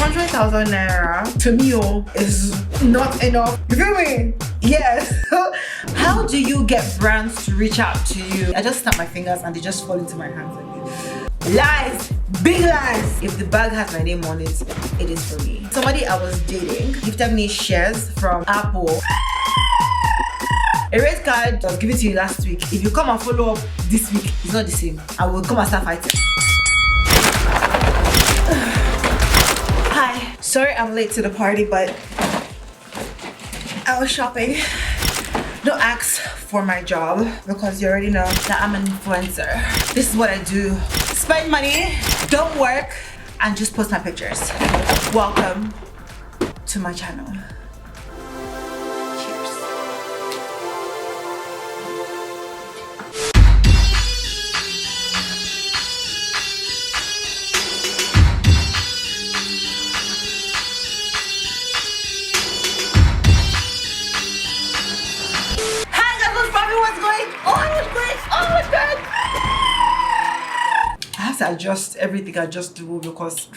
100,000 naira to me is not enough. You feel me? Yes. How do you get brands to reach out to you? I just snap my fingers and they just fall into my hands like this. Lies! Big lies! If the bag has my name on it, it is for me. Somebody I was dating gifted me shares from Apple. A red card was given to you last week. If you come and follow up this week, it's not the same. I will come and start fighting. Hi. Sorry I'm late to the party, but I was shopping. Don't ask for my job because you already know that I'm an influencer. This is what I do. Spend money, don't work, and just post my pictures. Welcome to my channel. Adjust everything, adjust the room because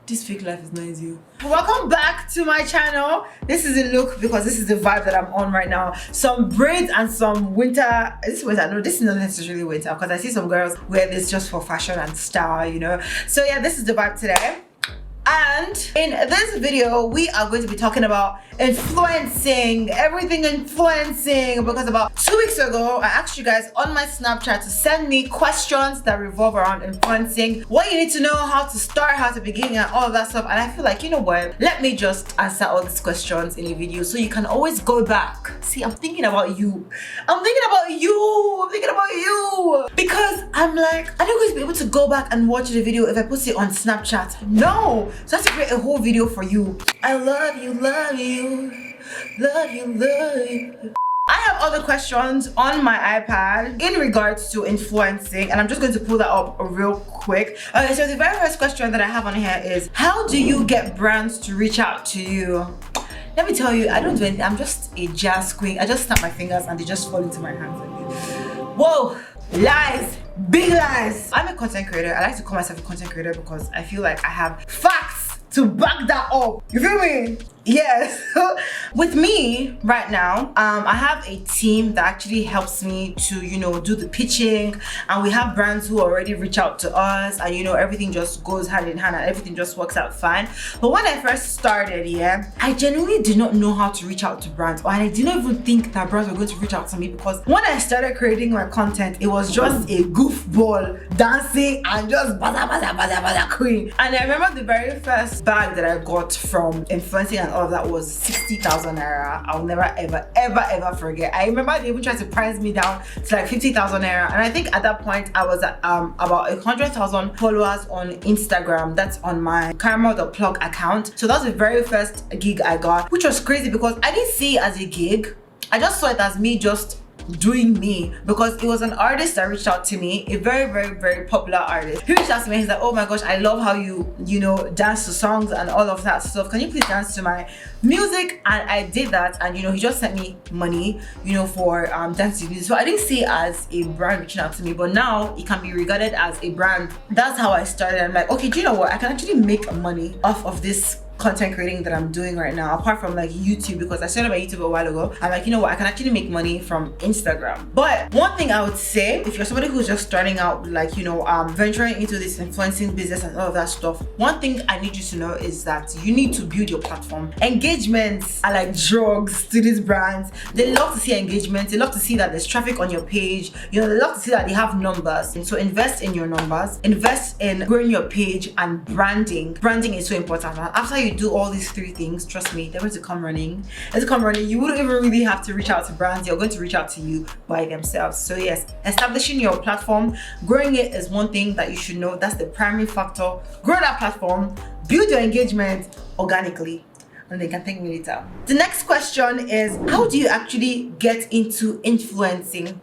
this fake life is not easy. Welcome back to my channel. This is the look because this is the vibe that I'm on right now. Some braids and some winter. Is this winter? No, this is not necessarily winter because I see some girls wear this just for fashion and style, you know. So yeah, this is the vibe today. And in this video, we are going to be talking about influencing, everything influencing, because about 2 weeks ago, I asked you guys on my Snapchat to send me questions that revolve around influencing, what you need to know, how to start, how to begin, and all of that stuff. And I feel like, you know what, let me just answer all these questions in a video so you can always go back. See, I'm thinking about you. I'm thinking about you. I'm thinking about you. Because I'm like, are you going to be able to go back and watch the video if I post it on Snapchat? No. So I have to create a whole video for you. I love you, love you, love you, love you. I have other questions on my iPad in regards to influencing, and I'm just going to pull that up real quick. Okay, so the very first question that I have on here is, how do you get brands to reach out to you? Let me tell you, I don't do anything. I'm just a jazz queen. I just snap my fingers and they just fall into my hands like this. Whoa, lies. Big lies. I'm a content creator. I like to call myself a content creator because I feel like I have facts to back that up. You feel me? Yes. With me right now, I have a team that actually helps me to, you know, do the pitching, and we have brands who already reach out to us, and you know, everything just goes hand in hand and everything just works out fine. But when I first started, yeah, I genuinely did not know how to reach out to brands, and I didn't even think that brands were going to reach out to me, because when I started creating my content, it was just a goofball dancing and just bada queen. And I remember the very first bag that I got from influencing and all of that was 60,000 naira. I'll never ever forget. I remember they even tried to price me down to like 50,000 naira, and I think at that point I was at about 100,000 followers on Instagram. That's on my caramelplugg account. So that's the very first gig I got, which was crazy because I didn't see it as a gig. I just saw it as me just doing me, because it was an artist that reached out to me, a very popular artist. He reached out to me. He's like, oh my gosh, I love how you know, dance to songs and all of that stuff. Can you please dance to my music? And I did that, and you know, he just sent me money, you know, for dancing music. So I didn't see it as a brand reaching out to me, but now it can be regarded as a brand. That's how I started. I'm like, okay, do you know what, I can actually make money off of this content creating that I'm doing right now, apart from like YouTube, because I started my YouTube a while ago. I'm like, you know what, I can actually make money from Instagram. But one thing I would say, if you're somebody who's just starting out, like, you know, venturing into this influencing business and all of that stuff, one thing I need you to know is that you need to build your platform. Engagements are like drugs to these brands. They love to see engagements. They love to see that there's traffic on your page. You know, they love to see that they have numbers. And so invest in your numbers, invest in growing your page, and branding. Branding is so important. And after you do all these three things, trust me, they're going to come running. You wouldn't even really have to reach out to brands. They're going to reach out to you by themselves. So yes, establishing your platform, growing it is one thing that you should know. That's the primary factor. Grow that platform, build your engagement organically, and they can thank me later. The next question is, how do you actually get into influencing?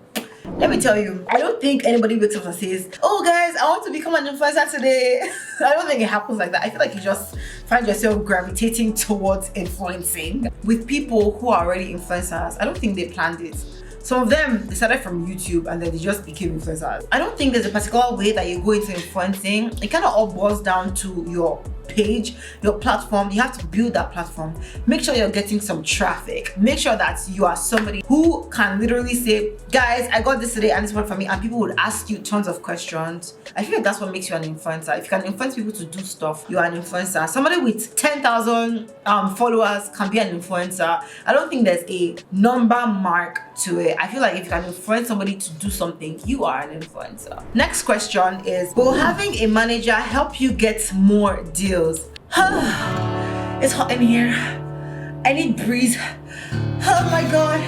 Let me tell you, I don't think anybody wakes up and says, oh guys, I want to become an influencer today. I don't think it happens like that. I feel like you just find yourself gravitating towards influencing with people who are already influencers. I don't think they planned it. Some of them, they started from YouTube and then they just became influencers. I don't think there's a particular way that you go into influencing. It kind of all boils down to your page, your platform, you have to build that platform. Make sure you're getting some traffic. Make sure that you are somebody who can literally say, guys, I got this today and this worked for me, and people would ask you tons of questions. I feel like that's what makes you an influencer. If you can influence people to do stuff, you are an influencer. Somebody with 10,000 followers can be an influencer. I don't think there's a number mark to it. I feel like if you can influence somebody to do something, you are an influencer. Next question is, will having a manager help you get more deals? It's hot in here. I need breeze. Oh my god.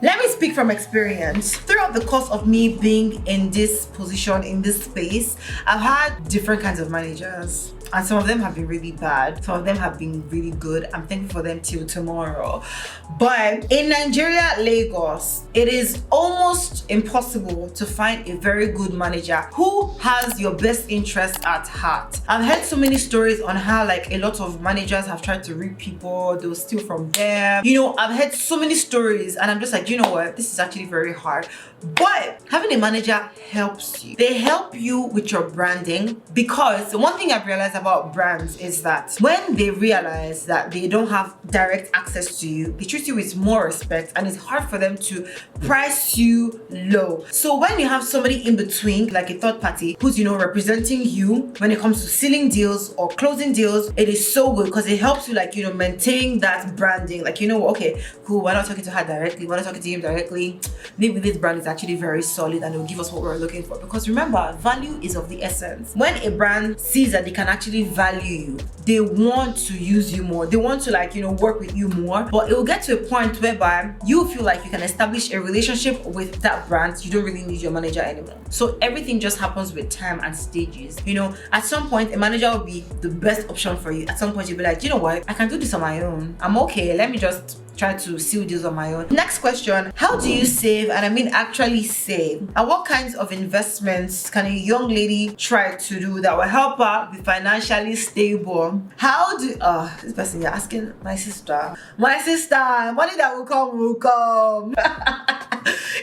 Let me speak from experience. Throughout the course of me being in this position, in this space, I've had different kinds of managers. And some of them have been really bad. Some of them have been really good. I'm thankful for them till tomorrow. But in Nigeria, Lagos, it is almost impossible to find a very good manager who has your best interest at heart. I've heard so many stories on how like a lot of managers have tried to reap people, they'll steal from them. You know, I've heard so many stories and I'm just like, you know what? This is actually very hard. But having a manager helps you. They help you with your branding, because one thing I've realized about brands is that when they realize that they don't have direct access to you, they treat you with more respect and it's hard for them to price you low. So when you have somebody in between, like a third party who's, you know, representing you when it comes to sealing deals or closing deals, it is so good because it helps you, like, you know, maintain that branding. Like, you know, okay, cool, we're not talking to her directly, we're not talking to him directly. Maybe this brand is actually very solid and it will give us what we're looking for. Because remember, value is of the essence. When a brand sees that they can actually value you, they want to use you more. They want to, like, you know, work with you more. But it will get to a point whereby you feel like you can establish a relationship with that brand. You don't really need your manager anymore. So everything just happens with time and stages. You know, at some point, a manager will be the best option for you. At some point, you'll be like, you know what? I can do this on my own. I'm okay. Let me just try to seal deals on my own. Next question, how do you save? And I mean actually save. And what kinds of investments can a young lady try to do that will help her be financially stable? How do this person, you're asking my sister, money that will come.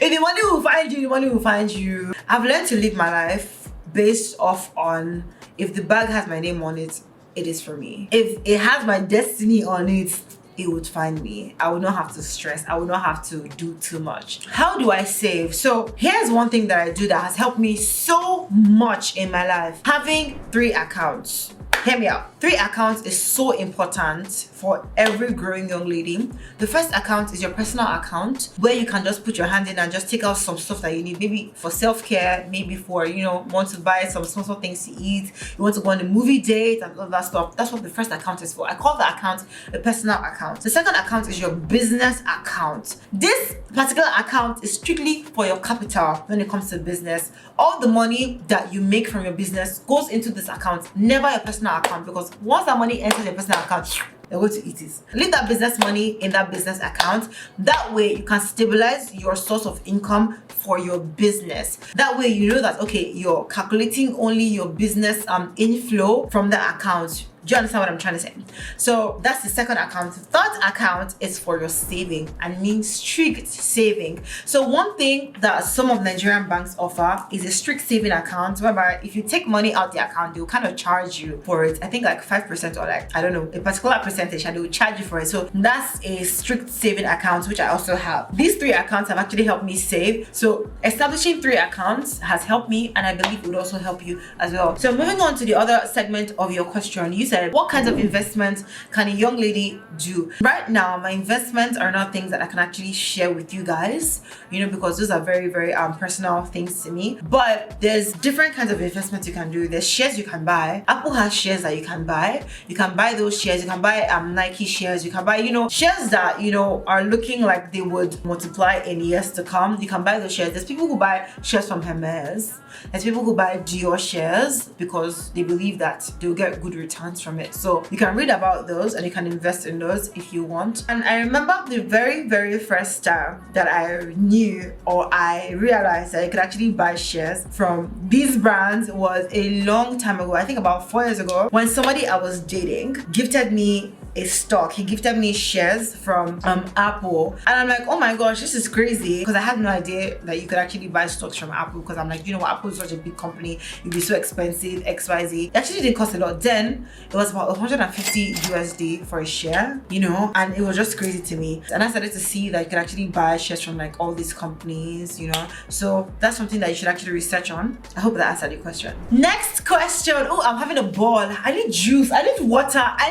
If the money will find you, the money will find you. I've learned to live my life based off on, if the bag has my name on it, it is for me. If it has my destiny on it, it would find me. I would not have to stress. I would not have to do too much. How do I save? So here's one thing that I do that has helped me so much in my life. Having 3 accounts. Hear me out. 3 accounts is so important for every growing young lady. The first account is your personal account, where you can just put your hand in and just take out some stuff that you need, maybe for self-care, maybe for, you know, want to buy some small things to eat, you want to go on a movie date and all that stuff. That's what the first account is for. I call the account a personal account. The second account is your business account. This particular account is strictly for your capital when it comes to business. All the money that you make from your business goes into this account, never your personal account, because once that money enters your personal account, you're going to eat it. Leave that business money in that business account. That way you can stabilize your source of income for your business. That way you know that, okay, you're calculating only your business inflow from the account. Do you understand what I'm trying to say? So that's the second account. The third account is for your saving, and means strict saving. So one thing that some of Nigerian banks offer is a strict saving account, whereby if you take money out the account, they'll kind of charge you for it. I think like 5% or like, I don't know, a particular percentage, and they will charge you for it. So that's a strict saving account, which I also have. These 3 accounts have actually helped me save. So establishing 3 accounts has helped me, and I believe it would also help you as well. So moving on to the other segment of your question, you said, what kinds of investments can a young lady do? Right now, my investments are not things that I can actually share with you guys, you know, because those are very, very personal things to me. But there's different kinds of investments you can do. There's shares you can buy. Apple has shares that you can buy. You can buy those shares. You can buy Nike shares. You can buy, you know, shares that, you know, are looking like they would multiply in years to come. You can buy those shares. There's people who buy shares from Hermes. There's people who buy Dior shares because they believe that they'll get good returns from it. So you can read about those and you can invest in those if you want. And I remember the very, very first time that I knew or I realized that I could actually buy shares from these brands was a long time ago. I think about 4 years ago, when somebody I was dating gifted me a stock. He gifted me shares from Apple, and I'm like, oh my gosh, this is crazy, because I had no idea that you could actually buy stocks from Apple, because I'm like, you know what, Apple is such a big company, it'd be so expensive, XYZ. It actually didn't cost a lot. Then it was about 150 USD for a share, you know, and it was just crazy to me. And I started to see that you could actually buy shares from like all these companies, you know. So that's something that you should actually research on. I hope that answered your question. Next question. Oh, I'm having a ball. I need juice, I need water, I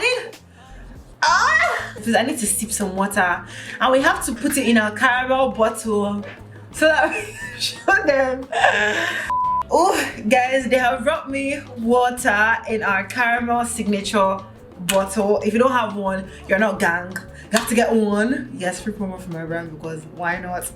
need to sip some water, and we have to put it in a caramel bottle so that we show them. Oh guys, they have brought me water in our caramel signature bottle. If you don't have one, you're not gang. You have to get one. Yes, free promo for my brand, because why not?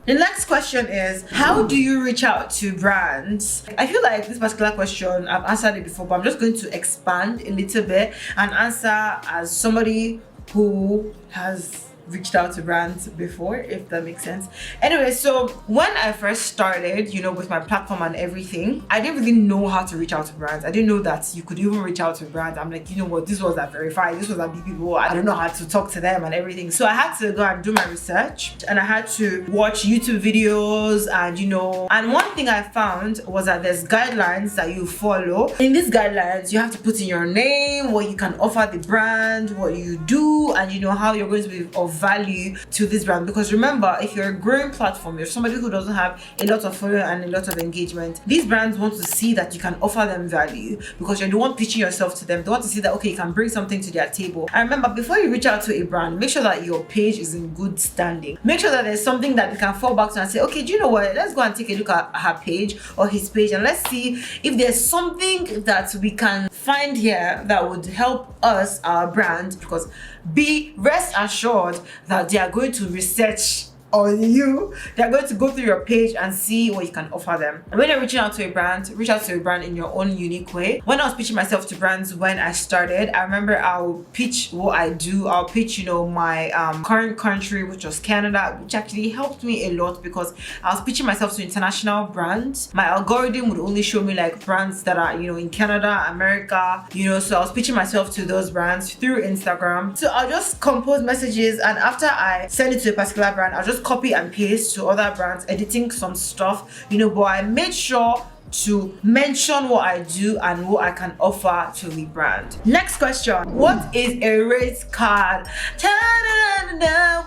The next question is, how do you reach out to brands? I feel like this particular question, I've answered it before, but I'm just going to expand a little bit and answer as somebody who has reached out to brands before, if that makes sense. Anyway, so when I first started, you know, with my platform and everything, I didn't really know how to reach out to brands. I didn't know that you could even reach out to brands. I'm like, you know what, this was at Verify, this was at BBO, I don't know how to talk to them and everything. So I had to go and do my research, and I had to watch YouTube videos, and you know, and one thing I found was that there's guidelines that you follow. In these guidelines, you have to put in your name, what you can offer the brand, what you do, and you know, how you're going to be of value to this brand. Because remember, if you're a growing platform, you're somebody who doesn't have a lot of following and a lot of engagement, these brands want to see that you can offer them value, because you're the one pitching yourself to them. They want to see that, okay, you can bring something to their table. And remember, before you reach out to a brand, make sure that your page is in good standing. Make sure that there's something that they can fall back to and say, okay, do you know what, let's go and take a look at her page or his page, and let's see if there's something that we can find here that would help us, our brand. Because be rest assured that they are going to research on you. They're going to go through your page and see what you can offer them. And when you're reaching out to a brand, reach out to a brand in your own unique way. When I was pitching myself to brands when I started, I remember I'll pitch what I do. I'll pitch, you know, my current country, which was Canada, which actually helped me a lot, because I was pitching myself to international brands. My algorithm would only show me like brands that are, you know, in Canada, America, you know, so I was pitching myself to those brands through Instagram. So I'll just compose messages, and after I send it to a particular brand, I'll just copy and paste to other brands, editing some stuff, you know, but I made sure to mention what I do and what I can offer to the brand. Next question. What is a rate card?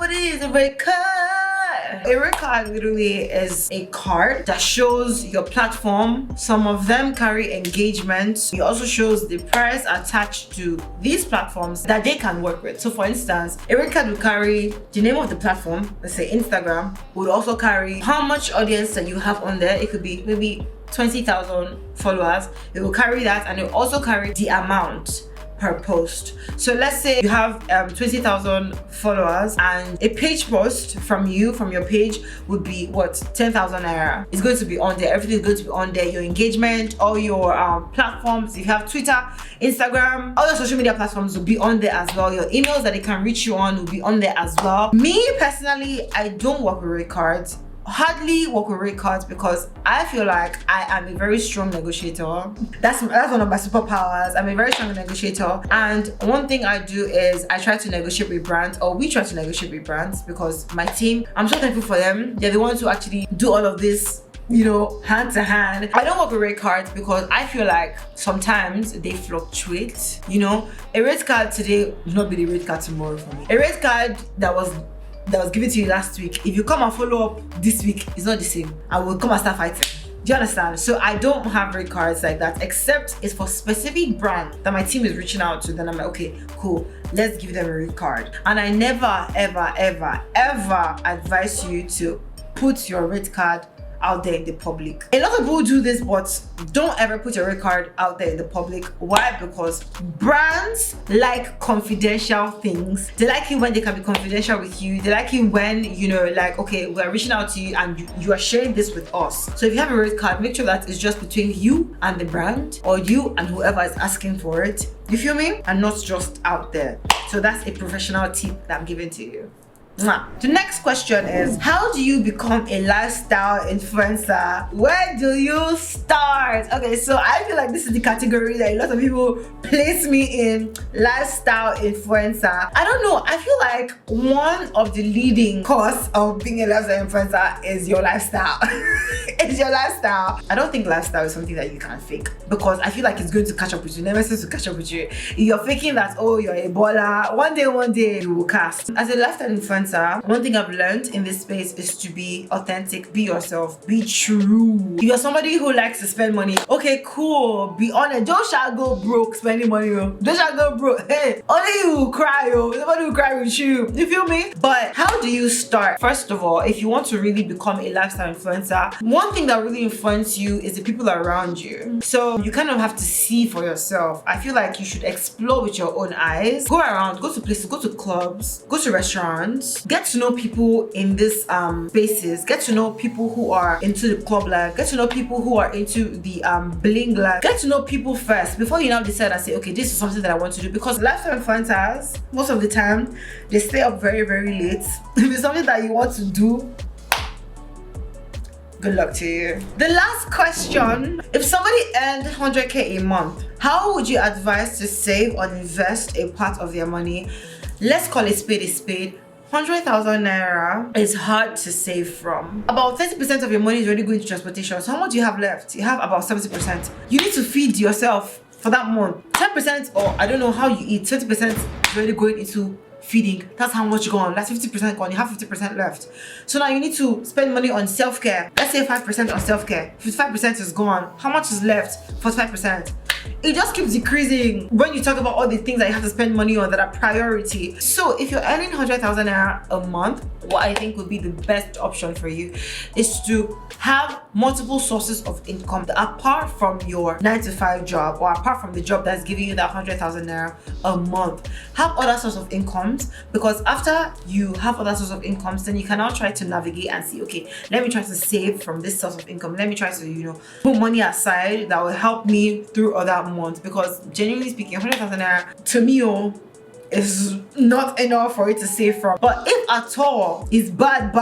What is a rate card? A rate card literally is a card that shows your platform. Some of them carry engagement. It also shows the price attached to these platforms that they can work with. So for instance, a rate card will carry the name of the platform, let's say Instagram, would also carry how much audience that you have on there. It could be maybe 20,000 followers. It will carry that, and it will also carry the amount per post. So let's say you have 20,000 followers, and a page post from you, from your page, would be what, 10,000 naira. It's going to be on there. Everything is going to be on there. Your engagement, all your platforms. If you have Twitter, Instagram, all your social media platforms will be on there as well. Your emails that they can reach you on will be on there as well. Me personally, I don't work with rate cards. Hardly work with rate cards, because I feel like I am a very strong negotiator. That's one of my superpowers. I'm a very strong negotiator, and one thing I do is I try to negotiate with brands, or we try to negotiate with brands, because my team, I'm so thankful for them. They're the ones who actually do all of this, you know, hand to hand. I don't work with rate cards because I feel like sometimes they fluctuate. You know, a rate card today will not be the rate card tomorrow for me. A rate card that was given to you last week, if you come and follow up this week, it's not the same. I will come and start fighting. Do you understand? So I don't have rate cards like that, except it's for specific brand that my team is reaching out to. Then I'm like, okay, cool, let's give them a rate card. And I never, ever, ever, ever advise you to put your rate card out there in the public. A lot of people do this, but don't ever put your rate card out there in the public. Why? Because brands like confidential things. They like it when they can be confidential with you. They like it when, you know, like, okay, we're reaching out to you and you are sharing this with us. So if you have a rate card, make sure that it's just between you and the brand, or you and whoever is asking for it. You feel me? And not just out there. So that's a professional tip that I'm giving to you. Mwah. The next question is, how do you become a lifestyle influencer? Where do you start? Okay, so I feel like this is the category that a lot of people place me in, lifestyle influencer. I don't know, I feel like one of the leading cause of being a lifestyle influencer is your lifestyle. It's your lifestyle. I don't think lifestyle is something that you can fake, because I feel like it's going to catch up with you. Never seems to catch up with you. If you're faking that, oh, you're a baller, one day you will cast. As a lifestyle influencer, one thing I've learned in this space is to be authentic, be yourself, be true. If you're somebody who likes to spend money, okay, cool, be honest. Don't shall go broke spending money, yo. Don't shall go broke. Hey, only you will cry, yo. Somebody will cry with you. You feel me? But how do you start? First of all, if you want to really become a lifestyle influencer, one thing that really influences you is the people around you. So you kind of have to see for yourself. I feel like you should explore with your own eyes. Go around, go to places, go to clubs, go to restaurants, get to know people in these spaces, get to know people who are into the club life, get to know people who are into the bling life, get to know people first before you now decide and say, okay, this is something that I want to do. Because lifestyle influencers, most of the time, they stay up very, very late. If it's something that you want to do, good luck to you. The last question, if somebody earned 100k a month, how would you advise to save or invest a part of their money? Let's call it spade a spade. 100,000 naira is hard to save from. About 30% of your money is already going to transportation. So how much do you have left? You have about 70%. You need to feed yourself for that month. 10%, or I don't know how you eat, 20% is already going into feeding. That's how much gone. That's 50% gone. You have 50% left. So now you need to spend money on self-care. Let's say 5% on self-care. 55% is gone. How much is left? 45%. It just keeps decreasing when you talk about all the things that you have to spend money on that are priority. So if you're earning 100,000 naira a month, what I think would be the best option for you is to have multiple sources of income apart from your 9-to-5 job, or apart from the job that's giving you that 100,000 naira a month. Have other sources of incomes, because after you have other sources of incomes, then you can now try to navigate and see, okay, let me try to save from this source of income. Let me try to, put money aside that will help me through other months. Because genuinely speaking, 100,000 naira to me is not enough for it to save from. But if at all it's bad,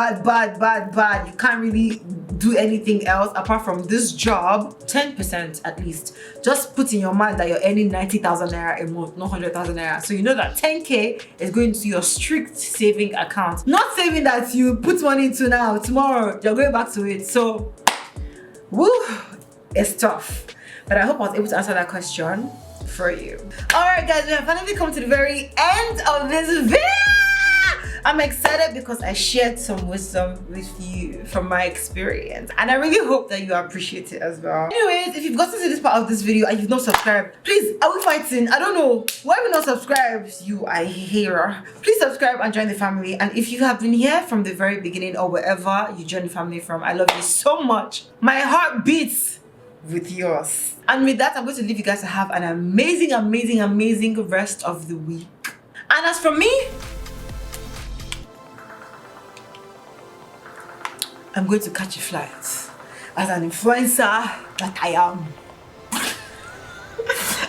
you can't really do anything else apart from this job, 10% at least. Just put in your mind that you're earning 90,000 naira a month, not 100,000 naira. So you know that 10k is going to your strict saving account. Not saving that you put money into now, tomorrow you're going back to it. So, woo, it's tough. But I hope I was able to answer that question for you. Alright guys, we have finally come to the very end of this video. I'm excited because I shared some wisdom with you from my experience, and I really hope that you appreciate it as well. Anyways, if you've gotten to this part of this video and you've not subscribed, please, are we fighting? I don't know. Why have you not subscribed? I hear her. Please subscribe and join the family. And if you have been here from the very beginning or wherever you joined the family from, I love you so much. My heart beats with yours. And with that, I'm going to leave you guys to have an amazing rest of the week. And as for me, I'm going to catch a flight as an influencer that I am.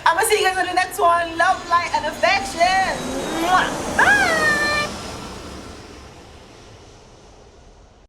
I'm gonna see you guys on the next one. Love, light, and affection. Bye.